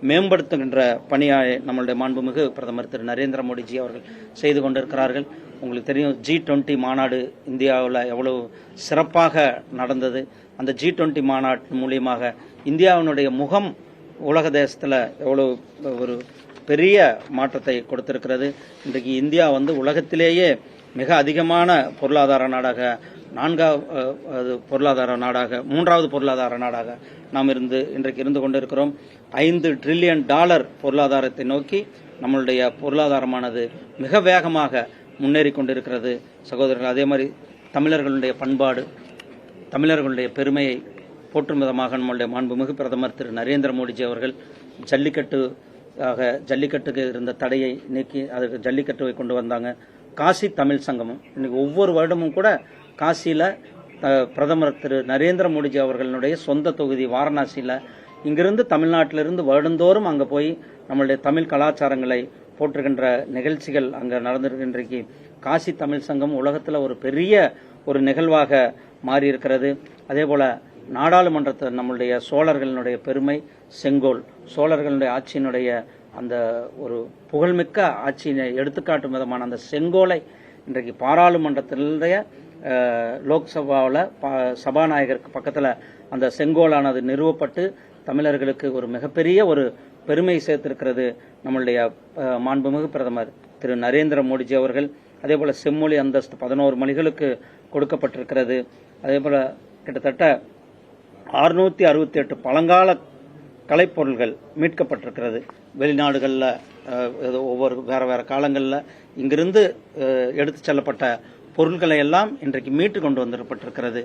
மேம்படுத்துகின்ற பணியை நம்மளுடைய மாண்புமிகு பிரதமர் திரு நரேந்திர மோடிஜி அவர்கள் செய்து கொண்டிருக்கிறார்கள். உங்களுக்கு தெரியும், G20 மாநாடு இந்தியாவில் எவ்வளவு சிறப்பாக நடந்தது. அந்த G20 மாநாட்டு மூலியமாக இந்தியாவினுடைய முகம் உலக தேசத்தில் எவ்வளவு ஒரு பெரிய மாற்றத்தை கொடுத்திருக்கிறது. இன்றைக்கு இந்தியா உலகத்திலேயே மிக அதிகமான பொருளாதார நாடாக, மூன்றாவது பொருளாதார நாடாக நாம் இன்றைக்கு இருந்து கொண்டிருக்கிறோம். $5 டிரில்லியன் பொருளாதாரத்தை நோக்கி நம்மளுடைய பொருளாதாரமானது மிக வேகமாக முன்னேறி கொண்டிருக்கிறது சகோதரர்கள். அதே மாதிரி தமிழர்களுடைய பண்பாடு, தமிழர்களுடைய பெருமையை போற்றும் விதமாக நம்மளுடைய மாண்புமிகு பிரதமர் திரு நரேந்திர மோடிஜி அவர்கள் ஜல்லிக்கட்டுக்கு இருந்த தடையை நீக்கி அதுக்கு ஜல்லிக்கட்டுவை கொண்டு வந்தாங்க. காசி தமிழ் சங்கமம் இன்னைக்கு ஒவ்வொரு வருடமும் கூட காசியில் பிரதமர் திரு நரேந்திர மோடிஜி அவர்களுடைய சொந்த தொகுதி வாரணாசியில் இங்கிருந்து தமிழ்நாட்டிலிருந்து வருடந்தோறும் அங்கே போய் நம்மளுடைய தமிழ் கலாச்சாரங்களை போற்றுகின்ற நிகழ்ச்சிகள் அங்கே நடந்திருக்கின்றைக்கு காசி தமிழ் சங்கம் உலகத்தில் ஒரு பெரிய ஒரு நிகழ்வாக மாறியிருக்கிறது. அதே போல நாடாளுமன்றத்தில் நம்மளுடைய சோழர்களுடைய பெருமை, செங்கோல், சோழர்களுடைய ஆட்சியினுடைய அந்த ஒரு புகழ்மிக்க ஆட்சியினை எடுத்துக்காட்டும் விதமான அந்த செங்கோலை இன்றைக்கு பாராளுமன்றத்தினுடைய லோக்சபாவில் சபாநாயகருக்கு பக்கத்தில் அந்த செங்கோலானது நிறுவப்பட்டு தமிழர்களுக்கு ஒரு மிகப்பெரிய ஒரு பெருமை சேர்த்திருக்கிறது நம்மளுடைய மாண்புமிகு பிரதமர் திரு நரேந்திர மோடிஜி அவர்கள். அதே போல செம்மொழி அந்தஸ்து 11 மொழிகளுக்கு கொடுக்கப்பட்டிருக்கிறது. அதே போல கிட்டத்தட்ட 668 பழங்கால கலைப்பொருள்கள் மீட்கப்பட்டிருக்கிறது. வெளிநாடுகளில் ஒவ்வொரு வேற காலங்களில் இங்கிருந்து எடுத்து செல்லப்பட்ட பொருட்களை எல்லாம் இன்றைக்கு மீட்டு கொண்டு வந்துடப்பட்டிருக்கிறது.